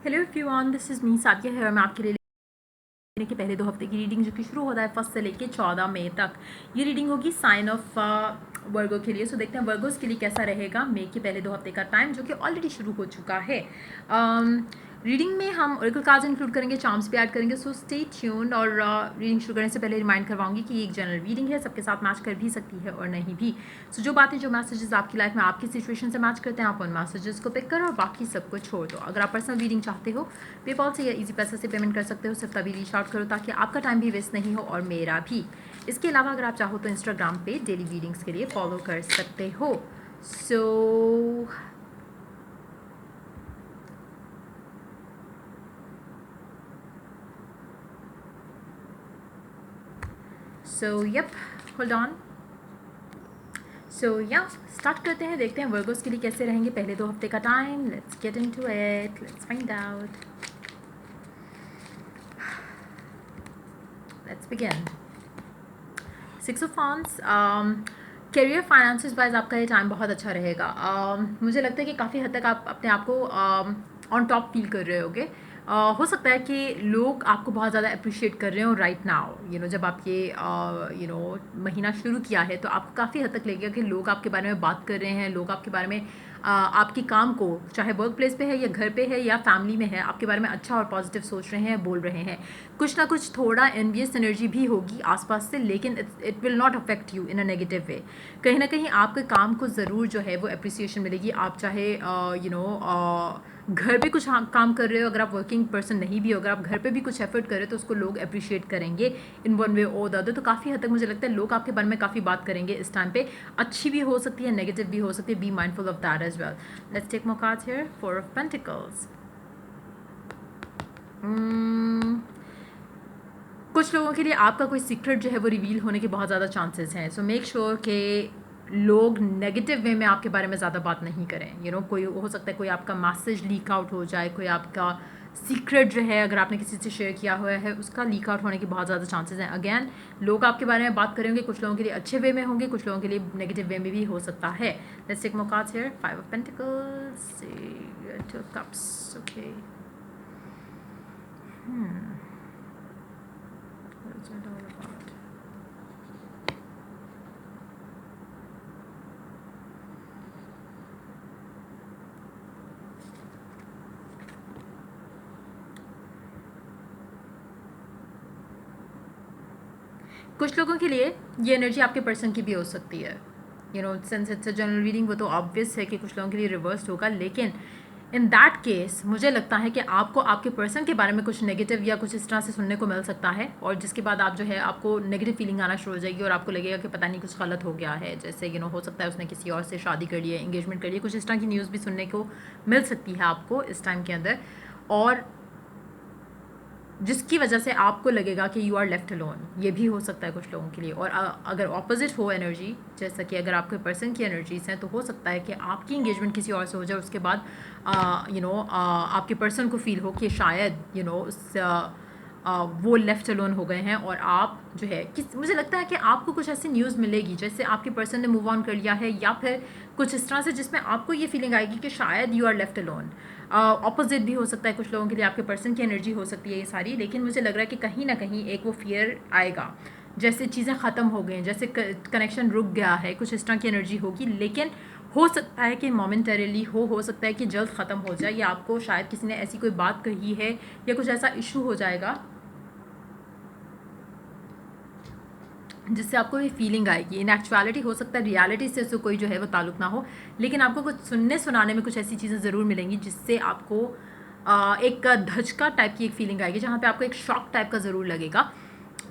Hello everyone, this is me Sadia है और मैं आपके लिए लेने के पहले 2 हफ्ते की रीडिंग जो कि शुरू होता है 1 से लेके 14 मई तक। ये रीडिंग होगी साइन ऑफ वर्गो के लिए। सो देखते हैं वर्गोस के लिए कैसा रहेगा मई के पहले 2 हफ्ते का टाइम जो कि ऑलरेडी शुरू हो चुका है। रीडिंग में हम ओरेकल कार्ड्स इंक्लूड करेंगे, चार्म्स भी ऐड करेंगे, सो स्टे ट्यून्ड। और रीडिंग शुरू करने से पहले रिमाइंड करवाऊंगी कि ये एक जनरल रीडिंग है, सबके साथ मैच कर भी सकती है और नहीं भी। सो जो बातें, जो मैसेजेस आपकी लाइफ में आपकी सिचुएशन से मैच करते हैं, आप उन मैसेजेस को पिक करो और बाकी सबको छोड़ दो। अगर आप पर्सनल रीडिंग चाहते हो, पेपॉल से या इजी पैसा से पेमेंट कर सकते हो, सिर्फ तभी रीच आउट करो ताकि आपका टाइम भी वेस्ट नहीं हो और मेरा भी। इसके अलावा अगर आप चाहो तो इंस्टाग्राम पे डेली रीडिंग्स के लिए फॉलो कर सकते हो। So yup, hold on. Start करते हैं, देखते हैं वर्गोस के लिए कैसे रहेंगे पहले 2 हफ्ते का time. Let's get into it, let's find out, let's begin. 6 of wands। Career finances wise आपका ये टाइम बहुत अच्छा रहेगा। मुझे लगता है कि काफ़ी हद तक आप अपने आप को ऑन टॉप फील कर रहे होगे। हो सकता है कि लोग आपको बहुत ज़्यादा अप्रिशिएट कर रहे हो राइट नाउ। जब आप ये महीना शुरू किया है तो आपको काफ़ी हद तक लगेगा कि लोग आपके बारे में बात कर रहे हैं, लोग आपके बारे में आपके काम को, चाहे वर्क प्लेस पे है या घर पे है या फैमिली में है, आपके बारे में अच्छा और पॉजिटिव सोच रहे हैं, बोल रहे हैं। कुछ ना कुछ थोड़ा एनवियस एनर्जी भी होगी आसपास से, लेकिन it will not affect you in a negative way. कहीं ना कहीं आपके काम को ज़रूर जो है वो अप्रिसिएशन मिलेगी। आप चाहे घर पे कुछ काम कर रहे हो, अगर आप वर्किंग पर्सन नहीं भी हो, अगर आप घर पे भी कुछ एफर्ट कर रहे हो तो उसको लोग अप्रिशिएट करेंगे इन वन वे और द अदर। तो काफ़ी हद तक मुझे लगता है लोग आपके बारे में काफ़ी बात करेंगे इस टाइम पे। अच्छी भी हो सकती है, नेगेटिव भी हो सकती है। Be mindful of that as well. Let's take more cards here. 4 of pentacles. कुछ लोगों के लिए आपका कोई सीक्रेट जो है वो रिवील होने के बहुत ज़्यादा चांसेस हैं। सो मेक श्योर कि लोग नेगेटिव वे में आपके बारे में ज़्यादा बात नहीं करें। कोई हो सकता है कोई आपका मैसेज लीक आउट हो जाए, कोई आपका सीक्रेट जो है अगर आपने किसी से शेयर किया हुआ है उसका लीक आउट होने के बहुत ज़्यादा चांसेस हैं। अगैन, लोग आपके बारे में बात करेंगे, कुछ लोगों के लिए अच्छे वे में होंगे, कुछ लोगों के लिए नेगेटिव वे में भी हो सकता है। Let's take more cards here. 5 of pentacles, 2 of cups. Okay, what's it all about? कुछ लोगों के लिए ये एनर्जी आपके पर्सन की भी हो सकती है। Since it's a general reading, वो तो ऑब्वियस है कि कुछ लोगों के लिए रिवर्स होगा, लेकिन इन दैट केस मुझे लगता है कि आपको आपके पर्सन के बारे में कुछ नेगेटिव या कुछ इस तरह से सुनने को मिल सकता है, और जिसके बाद आप जो है आपको नेगेटिव फीलिंग आना शुरू हो जाएगी और आपको लगेगा कि पता नहीं कुछ गलत हो गया है। जैसे हो सकता है उसने किसी और से शादी कर ली है, एंगेजमेंट कर ली है, कुछ इस तरह की न्यूज़ भी सुनने को मिल सकती है आपको इस टाइम के अंदर, और जिसकी वजह से आपको लगेगा कि यू आर लेफ्ट अलोन। ये भी हो सकता है कुछ लोगों के लिए। और अगर ऑपोजिट हो एनर्जी, जैसा कि अगर आपके पर्सन की एनर्जीज हैं, तो हो सकता है कि आपकी इंगेजमेंट किसी और से हो जाए, उसके बाद आपके पर्सन को फील हो कि शायद वो लेफ्ट अलोन हो गए हैं, और आप जो है मुझे लगता है कि आपको कुछ ऐसी न्यूज़ मिलेगी जैसे आपके पर्सन ने मूव ऑन कर लिया है, या फिर कुछ इस तरह से जिसमें आपको ये फीलिंग आएगी कि शायद you are left alone. Opposite भी हो सकता है, कुछ लोगों के लिए आपके पर्सन की एनर्जी हो सकती है ये सारी, लेकिन मुझे लग रहा है कि कहीं ना कहीं एक वो फियर आएगा, जैसे चीज़ें ख़त्म हो गई हैं, जैसे कनेक्शन रुक गया है, कुछ इस तरह की एनर्जी होगी। लेकिन हो सकता है कि मोमेंटरीली हो सकता है कि जल्द ख़त्म हो जाए, या आपको शायद किसी ने ऐसी कोई बात कही है या कुछ ऐसा इशू हो जाएगा जिससे आपको ये फीलिंग आएगी। इन एक्चुअलिटी हो सकता है रियलिटी से उसको कोई जो है वो ताल्लुक ना हो, लेकिन आपको कुछ सुनने सुनाने में कुछ ऐसी चीज़ें ज़रूर मिलेंगी जिससे आपको एक धचका टाइप की एक फीलिंग आएगी, जहाँ पे आपको एक शॉक टाइप का ज़रूर लगेगा।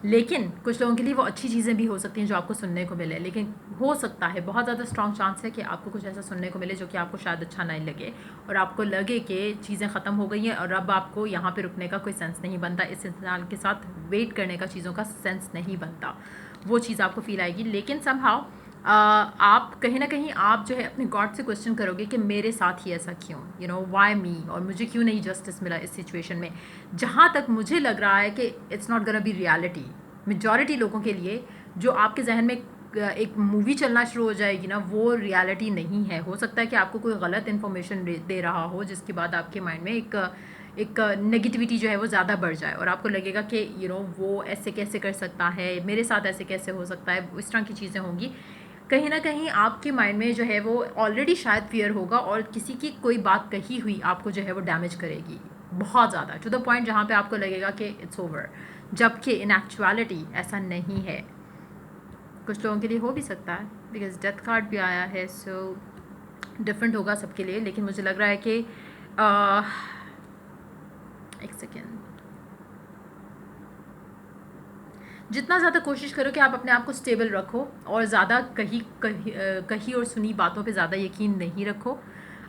लेकिन कुछ लोगों के लिए वो अच्छी चीज़ें भी हो सकती हैं जो आपको सुनने को मिले, लेकिन हो सकता है बहुत ज़्यादा स्ट्रॉन्ग चांस है कि आपको कुछ ऐसा सुनने को मिले जो कि आपको शायद अच्छा नहीं लगे, और आपको लगे कि चीज़ें ख़त्म हो गई हैं और अब आपको यहाँ पे रुकने का कोई सेंस नहीं बनता, इस इंसान के साथ वेट करने का चीज़ों का सेंस नहीं बनता। वो चीज़ आपको फील आएगी, लेकिन समहाउ आप कहीं ना कहीं आप जो है अपने गॉड से क्वेश्चन करोगे कि मेरे साथ ही ऐसा क्यों, वाई मी, और मुझे क्यों नहीं जस्टिस मिला इस सिचुएशन में। जहाँ तक मुझे लग रहा है कि it's not gonna be reality majority लोगों के लिए, जो आपके जहन में एक मूवी चलना शुरू हो जाएगी ना, वो रियलिटी नहीं है। हो सकता है कि आपको कोई गलत इन्फॉर्मेशन दे रहा हो जिसके बाद आपके माइंड में एक एक नेगेटिविटी जो है वो ज़्यादा बढ़ जाए और आपको लगेगा कि वो ऐसे कैसे कर सकता है, मेरे साथ ऐसे कैसे हो सकता है, इस तरह की चीज़ें होंगी। कहीं ना कहीं आपके माइंड में जो है वो ऑलरेडी शायद फियर होगा और किसी की कोई बात कही हुई आपको जो है वो डैमेज करेगी बहुत ज़्यादा, टू द पॉइंट जहाँ पे आपको लगेगा कि इट्स ओवर, जबकि इन एक्चुअलिटी ऐसा नहीं है। कुछ लोगों के लिए हो भी सकता है बिकॉज डेथ कार्ड भी आया है, सो डिफरेंट होगा सबके लिए, लेकिन मुझे लग रहा है कि एक सेकेंड, जितना ज़्यादा कोशिश करो कि आप अपने आप को स्टेबल रखो और ज़्यादा कही और सुनी बातों पे ज़्यादा यकीन नहीं रखो।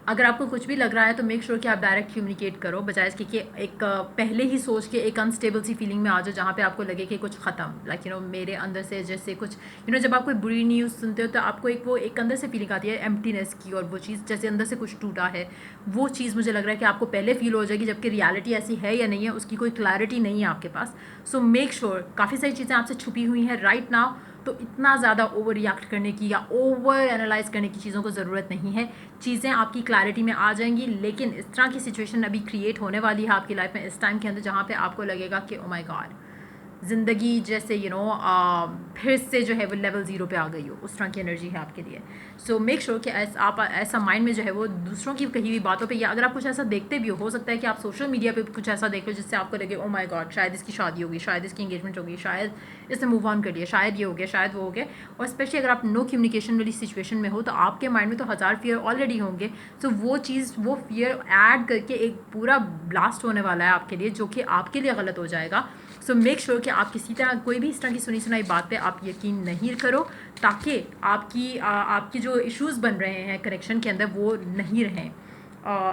अगर आपको कुछ भी लग रहा है तो मेक श्योर कि आप डायरेक्ट कम्युनिकेट करो, बजाय इसके कि एक पहले ही सोच के एक अनस्टेबल सी फीलिंग में आ जाओ जहाँ पे आपको लगे कि कुछ ख़त्म, लाइक मेरे अंदर से जैसे कुछ जब आप कोई बुरी न्यूज़ सुनते हो तो आपको वो एक अंदर से फीलिंग आती है एम्प्टीनेस की, और वो चीज़ जैसे अंदर से कुछ टूटा है, वो चीज़ मुझे लग रहा है कि आपको पहले फील हो जाएगी, जबकि रियलिटी ऐसी है या नहीं है उसकी कोई क्लैरिटी नहीं है आपके पास। सो मेक श्योर, काफ़ी सारी चीज़ें आपसे छुपी हुई हैं राइट नाउ, तो इतना ज़्यादा ओवर रिएक्ट करने की या ओवर एनालाइज करने की चीज़ों को ज़रूरत नहीं है। चीज़ें आपकी क्लैरिटी में आ जाएंगी, लेकिन इस तरह की सिचुएशन अभी क्रिएट होने वाली है आपकी लाइफ में इस टाइम के अंदर जहाँ पे आपको लगेगा कि ओ माय गॉड, ज़िंदगी जैसे फिर से जो है वो लेवल 0 पे आ गई हो, उस तरह की एनर्जी है आपके लिए। सो मेक श्योर कि आप ऐसा माइंड में जो है वो दूसरों की कही हुई बातों पे, या अगर आप कुछ ऐसा देखते भी हो सकता है कि आप सोशल मीडिया पे कुछ ऐसा देख लो जिससे आपको लगे ओ माय गॉड शायद इसकी शादी होगी, शायद इसकी एंगेजमेंट होगी, शायद इसने मूव ऑन कर लिया, शायद ये हो गया, शायद वो हो गया, और स्पेशली अगर आप नो कम्युनिकेशन वाली सिचुएशन में हो तो आपके माइंड में तो हज़ार फियर ऑलरेडी होंगे। सो वो फियर ऐड करके एक पूरा ब्लास्ट होने वाला है आपके लिए, जो कि आपके लिए गलत हो जाएगा। सो मेक श्योर कि आप किसी तरह कोई भी इस तरह की सुनी सुनाई बात पे आप यकीन नहीं करो, ताकि आपकी जो इश्यूज़ बन रहे हैं कनेक्शन के अंदर वो नहीं रहें,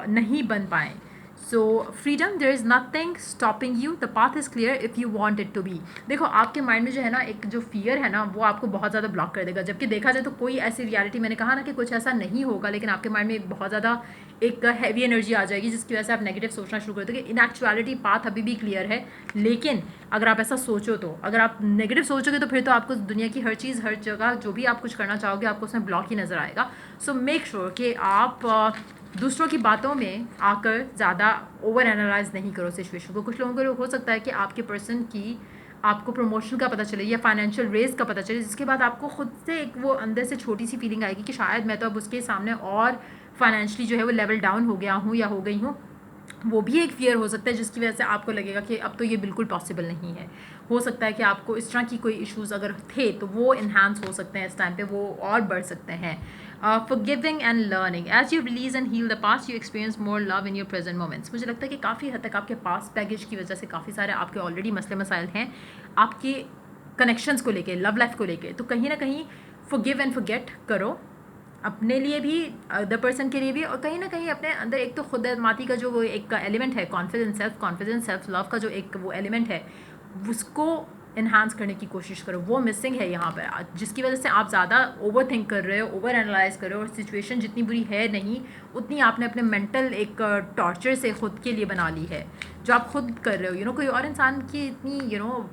नहीं बन पाएँ। So freedom, there is nothing stopping you, the path is clear if you want it to be. देखो आपके माइंड में जो है ना एक जो फियर है ना वो आपको बहुत ज़्यादा ब्लॉक कर देगा, जबकि देखा जाए तो कोई ऐसी रियलिटी, मैंने कहा ना कि कुछ ऐसा नहीं होगा, लेकिन आपके माइंड में बहुत ज़्यादा एक हैवी एनर्जी आ जाएगी जिसकी वजह से आप नेगेटिव सोचना शुरू कर दोगे। इन एक्चुअलिटी पाथ अभी भी क्लियर है, लेकिन अगर आप ऐसा सोचो तो, अगर आप नेगेटिव सोचोगे तो फिर तो आपको दुनिया की हर चीज़, हर जगह जो भी आप कुछ करना चाहोगे आपको उसमें ब्लॉक ही नज़र आएगा। सो मेक श्योर कि आप दूसरों की बातों में आकर ज़्यादा ओवर एनालाइज नहीं करो सिचुएशन को। कुछ लोगों को हो सकता है कि आपके पर्सन की आपको प्रमोशन का पता चले या फाइनेंशियल रेज का पता चले, जिसके बाद आपको खुद से एक वो अंदर से छोटी सी फीलिंग आएगी कि शायद मैं तो अब उसके सामने और फाइनेंशियली जो है वो लेवल डाउन हो गया हूँ या हो गई हूँ। वो भी एक फियर हो सकता है जिसकी वजह से आपको लगेगा कि अब तो ये बिल्कुल पॉसिबल नहीं है। हो सकता है कि आपको इस तरह की कोई इश्यूज़ अगर थे तो वो इन्हांस हो सकते हैं इस टाइम पे, वो और बढ़ सकते हैं। forgiving and learning, as you release and heal the past you experience more love in your present moments। मुझे लगता है कि काफ़ी हद तक आपके पास बैगेज की वजह से काफ़ी सारे आपके ऑलरेडी मसले मसाइल हैं आपके कनेक्शंस को लेके, लव लाइफ को लेके, तो कहीं ना कहीं forgive and forget करो, अपने लिए भी, अदर पर्सन के लिए भी, और कहीं ना कहीं अपने अंदर एक तो खुद एतमादी का जो वो एक एलिमेंट है, कॉन्फिडेंस सेल्फ लव का जो एक वो एलिमेंट है, उसको इन्हांस करने की कोशिश करो। वो मिसिंग है यहाँ पर, जिसकी वजह से आप ज़्यादा ओवर थिंक कर रहे हो, ओवर एनालाइज कर रहे हो, और सिचुएशन जितनी बुरी है नहीं उतनी आपने अपने मेंटल एक टॉर्चर से खुद के लिए बना ली है, जो आप खुद कर रहे हो। कोई और इंसान की इतनी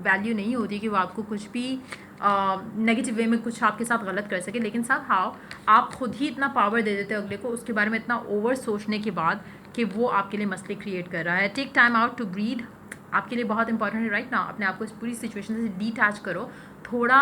वैल्यू नहीं होती कि वो आपको कुछ भी नेगेटिव वे में कुछ आपके साथ गलत कर सके, लेकिन समहाउ आप खुद ही इतना पावर दे देते हो अगले को, उसके बारे में इतना ओवर सोचने के बाद कि वो आपके लिए मसले क्रिएट कर रहा है। Take time out to breathe, आपके लिए बहुत इंपॉर्टेंट है राइट ना। अपने आप को इस पूरी सिचुएशन से डिटैच करो, थोड़ा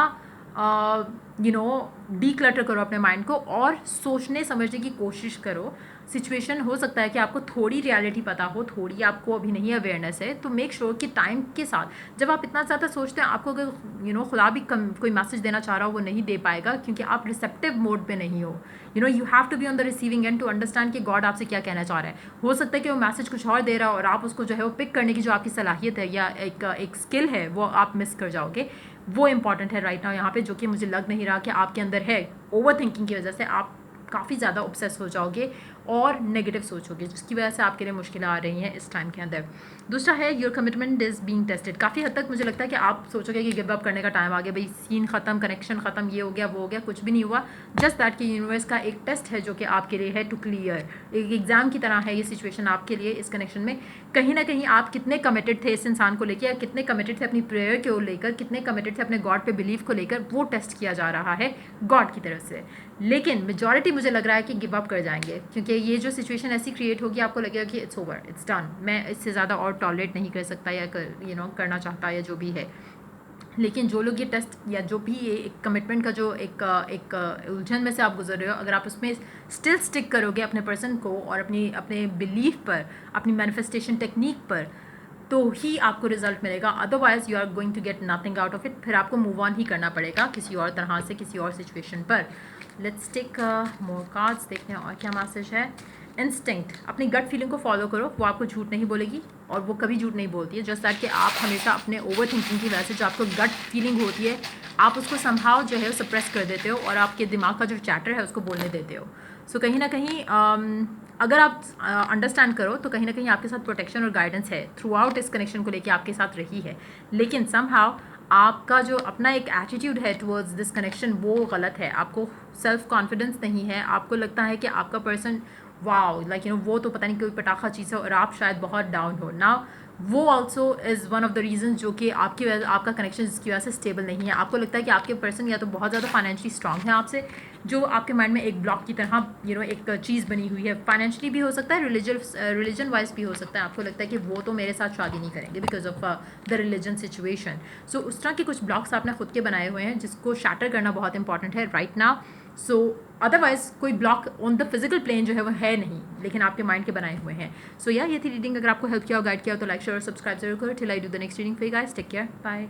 डीक्लटर करो अपने माइंड को, और सोचने समझने की कोशिश करो। सिचुएशन हो सकता है कि आपको थोड़ी रियलिटी पता हो, थोड़ी आपको अभी नहीं अवेयरनेस है, तो मेक श्योर कि टाइम के साथ जब आप इतना ज़्यादा सोचते हैं, आपको अगर खुदा भी कोई मैसेज देना चाह रहा हो वो नहीं दे पाएगा, क्योंकि आप रिसेप्टिव मोड पे नहीं हो। You have to be on the receiving end to understand कि गॉड आपसे क्या कहना चाह रहा है। हो सकता है कि वो मैसेज कुछ और दे रहा हो और आप उसको जो है वो पिक करने की जो आपकी सलाहियत है या एक स्किल है वो आप मिस कर जाओगे। वो इंपॉर्टेंट है राइट नाउ यहाँ पे, जो कि मुझे लग नहीं रहा कि आपके अंदर है। ओवर थिंकिंग की वजह से आप काफ़ी ज़्यादा ऑब्सेस हो जाओगे और नेगेटिव सोचोगे, जिसकी वजह से आपके लिए मुश्किलें आ रही हैं इस टाइम के अंदर। दूसरा है your commitment is being tested. काफ़ी हद तक मुझे लगता है कि आप सोचोगे कि गिव अप करने का टाइम आ गया, भाई सीन ख़त्म, कनेक्शन ख़त्म, ये हो गया वो हो गया, कुछ भी नहीं हुआ। जस्ट दैट कि यूनिवर्स का एक टेस्ट है जो कि आपके लिए है टू क्लियर, एक एग्ज़ाम की तरह है ये सिचुएशन आपके लिए। इस कनेक्शन में कहीं ना कहीं आप कितने कमिटेड थे इस इंसान को लेकर, या कितने कमिटेड थे अपनी प्रेयर को लेकर, कितने कमिटेड थे अपने गॉड पे बिलीव को लेकर, वो टेस्ट किया जा रहा है गॉड की तरफ से। लेकिन मेजॉरिटी मुझे लग रहा है कि गिव अप कर जाएंगे, क्योंकि कि ये जो सिचुएशन ऐसी क्रिएट होगी, आपको लगेगा कि इट्स ओवर, इट्स डन, मैं इससे ज़्यादा और टॉलरेट नहीं कर सकता या करना चाहता या जो भी है। लेकिन जो लोग ये टेस्ट या जो भी ये एक कमिटमेंट का जो एक उलझन में से आप गुजर रहे हो, अगर आप उसमें स्टिल स्टिक करोगे अपने पर्सन को और अपने बिलीफ पर, अपनी मैनिफेस्टेशन टेक्निक पर, तो ही आपको रिजल्ट मिलेगा। Otherwise you are going to get nothing out of it. फिर आपको मूव ऑन ही करना पड़ेगा किसी और तरह से, किसी और सिचुएशन पर। लेट्स टेक मोर कार्ड्स, देखते हैं और क्या मैसेज है। इंस्टिंक्ट, अपनी गट फीलिंग को फॉलो करो, वो आपको झूठ नहीं बोलेगी और वो कभी झूठ नहीं बोलती है। जस्ट दैट कि आप हमेशा अपने ओवर थिंकिंग की वजह से जो आपको गट फीलिंग होती है, आप उसको संभाव जो है सप्रेस कर देते हो और आपके दिमाग का जो चैटर है उसको बोलने देते हो। सो कहीं ना कहीं अगर आप अंडरस्टैंड करो तो कहीं ना कहीं आपके साथ प्रोटेक्शन और गाइडेंस है थ्रू आउट इस कनेक्शन को लेके आपके साथ रही है। लेकिन समहाउ आपका जो अपना एक एटीट्यूड है टुवर्ड्स दिस कनेक्शन वो गलत है। आपको सेल्फ कॉन्फिडेंस नहीं है, आपको लगता है कि आपका पर्सन वाओ वो तो पता नहीं कोई पटाखा चीज़ है और आप शायद बहुत डाउन हो ना। वो also is one of the reason जो कि आपकी वजह आपका कनेक्शन जिसकी वजह से स्टेबल नहीं है। आपको लगता है कि आपके पर्सन या तो बहुत ज़्यादा फाइनेंशियली स्ट्रांग है आपसे, जो आपके माइंड में एक ब्लॉक की तरह एक चीज़ बनी हुई है। फाइनेंशियली भी हो सकता है, रिलीजन वाइज भी हो सकता है। आपको लगता है कि वो तो मेरे साथ शादी नहीं करेंगे because of the religion situation. So उस तरह के कुछ ब्लॉक्स आपने खुद के बनाए हुए हैं जिसको शैटर करना बहुत इंपॉर्टेंट है राइट नाउ। सो अदरवाइज कोई block on the physical plane जो है वो है नहीं, लेकिन आपके माइंड के बनाए हुए हैं। सो ये थी रीडिंग। अगर आपको हेल्प किया और गाइड किया तो लाइक शेयर और सब्सक्राइब जरूर करो। Till I do the next reading for you guys, take care, bye.